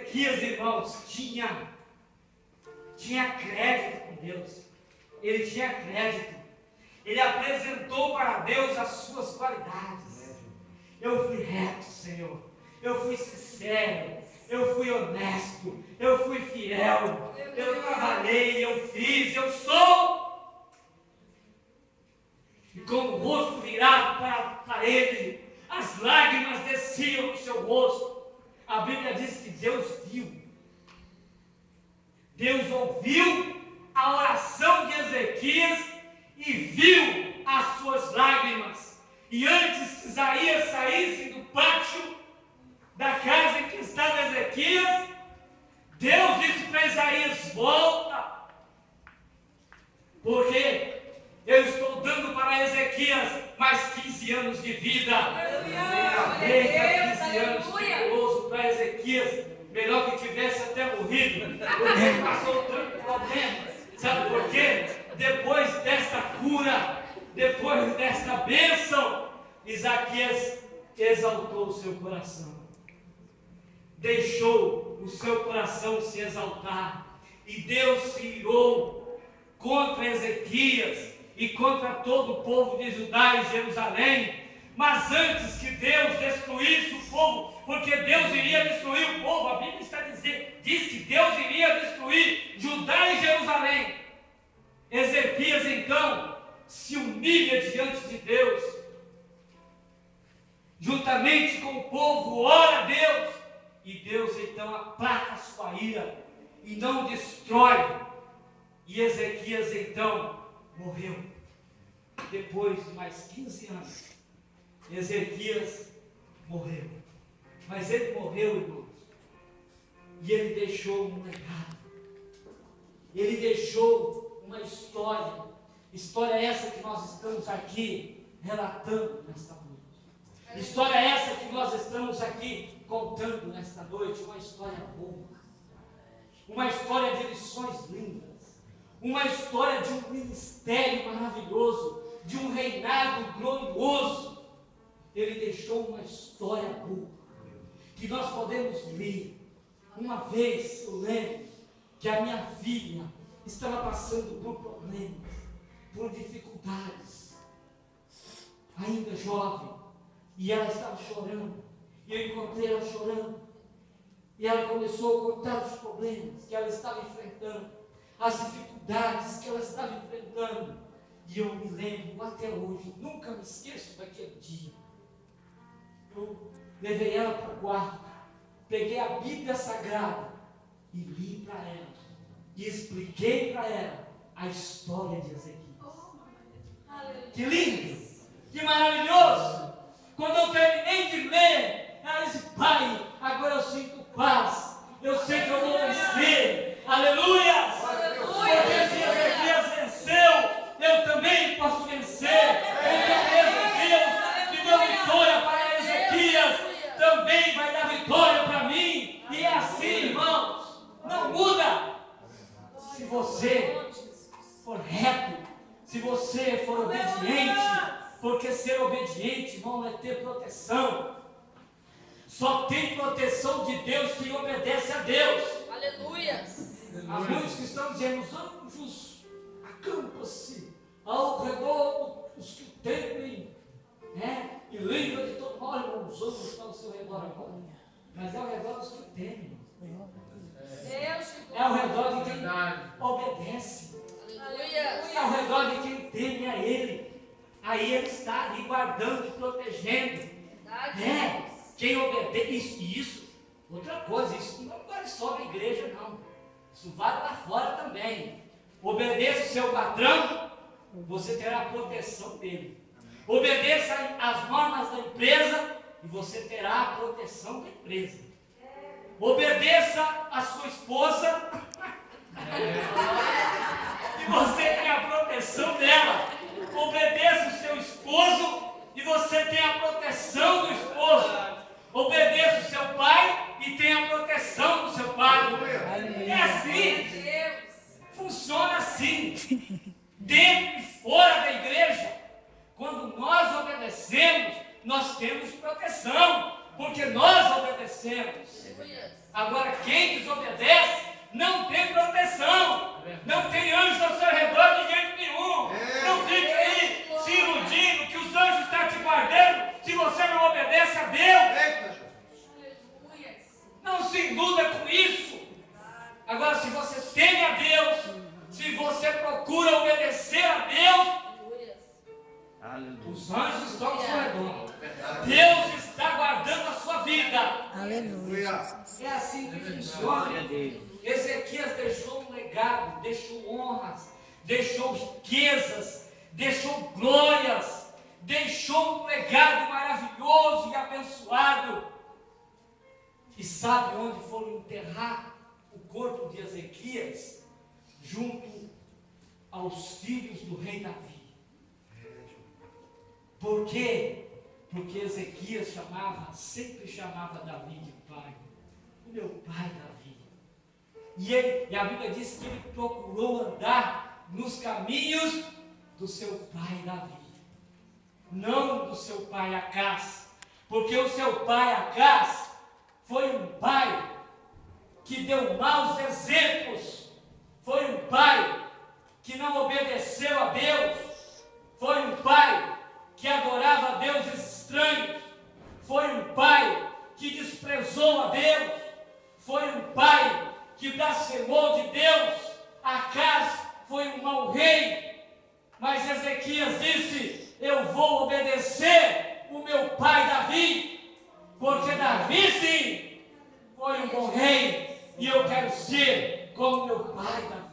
Ezequias, irmãos, tinha crédito com Deus. Ele tinha crédito. Ele apresentou para Deus as suas qualidades. Eu fui reto, Senhor. Eu fui sincero. Eu fui honesto. Eu fui fiel. Eu trabalhei, eu fiz, eu sou. E com o rosto virado para a parede, as lágrimas desciam do seu rosto. A Bíblia diz que Deus viu. Deus ouviu a oração de Ezequias e viu as suas lágrimas. E antes que Isaías saísse do pátio da casa em que estava Ezequias, Deus disse para Isaías: volta, porque eu estou dando para Ezequias mais 15 anos de vida. Eita, 15 anos perigoso para Ezequias. Melhor que tivesse até morrido, porque passou tanto problema. Sabe por quê? Depois desta cura, depois desta bênção, Isaías exaltou o seu coração. Deixou o seu coração se exaltar. E Deus se irou contra Ezequias e contra todo o povo de Judá e Jerusalém. Mas antes que Deus destruísse o povo, porque Deus iria destruir o povo, a Bíblia diz que Deus iria destruir Judá e Jerusalém. Ezequias então se humilha diante de Deus, juntamente com o povo, ora a Deus, e Deus então aplaca a sua ira e não destrói. E Ezequias então morreu. Depois de mais 15 anos, Ezequias morreu. Mas ele morreu, irmãos, e ele deixou um legado. Ele deixou uma história. História essa que nós estamos aqui relatando nesta noite. História essa que nós estamos aqui contando nesta noite. Uma história boa. Uma história de lições lindas. Uma história de um ministério maravilhoso. De um reinado glorioso. Ele deixou uma história boa que nós podemos ler. Uma vez eu lembro que a minha filha estava passando por problemas, por dificuldades, ainda jovem, e ela estava chorando, e eu encontrei ela chorando, e ela começou a contar os problemas que ela estava enfrentando, as dificuldades que ela estava enfrentando, e eu me lembro até hoje, nunca me esqueço daquele dia. Eu levei ela para o quarto, peguei a Bíblia Sagrada e li para ela, e expliquei para ela a história de Ezequias. Que lindo, que maravilhoso! Quando eu terminei de ler, ela disse: pai, agora eu sinto paz, eu sei que eu vou vencer. Aleluia! Porque se Ezequias venceu, eu também posso vencer. Porque o mesmo Deus que deu vitória para Ezequias também vai dar vitória para mim. E é assim, irmãos, não muda. Se você for reto, se você for obediente, porque ser obediente, irmão, é ter proteção. Só tem proteção de Deus quem obedece a Deus. Aleluia. Há muitos que estão dizendo: os anjos acampam-se ao redor dos que temem, né? E livra de todo mal. Irmão, os anjos estão ao seu redor agora, mas é ao redor dos que temem. É ao redor de quem obedece. É ao redor de quem teme a Ele. Aí Ele está ali guardando e protegendo. Quem obedece. Isso, outra coisa, isso não vale só na igreja, não. Isso vale lá fora também. Obedeça o seu patrão, você terá a proteção dele. Obedeça às normas da empresa e você terá a proteção da empresa. Obedeça a sua esposa e você tem a proteção dela. Obedeça o seu esposo e você tem a proteção do esposo. Obedeça o seu pai e tem a proteção do seu pai. É assim. Funciona assim. Dentro e fora da igreja. Quando nós obedecemos, nós temos proteção. Porque nós obedecemos. Agora, quem desobedece não tem proteção, não tem anjos ao seu redor de jeito nenhum. Não fique aí se iludindo que os anjos estão te guardando se você não obedece a Deus. Não se iluda com isso. Agora, se você teme a Deus, se você procura obedecer a Deus, os anjos estão ao seu redor. Deus está guardando a sua vida. Aleluia. É assim que funciona. Ezequias deixou um legado, deixou honras, deixou riquezas, deixou glórias, deixou um legado maravilhoso e abençoado. E sabe onde foram enterrar o corpo de Ezequias? Junto aos filhos do rei Davi. Por quê? Porque Ezequias sempre chamava Davi de pai. O meu pai Davi. E a Bíblia diz que ele procurou andar nos caminhos do seu pai Davi. Não do seu pai Acás. Porque o seu pai Acás foi um pai que deu maus exemplos. Foi um pai que não obedeceu a Deus. Foi um pai que adorava a deuses estranhos. Foi um pai que desprezou a Deus. Foi um pai que blasfemou de Deus. Acás foi um mau rei. Mas Ezequias disse: eu vou obedecer o meu pai Davi. Porque Davi sim foi um bom rei. E eu quero ser como meu pai Davi.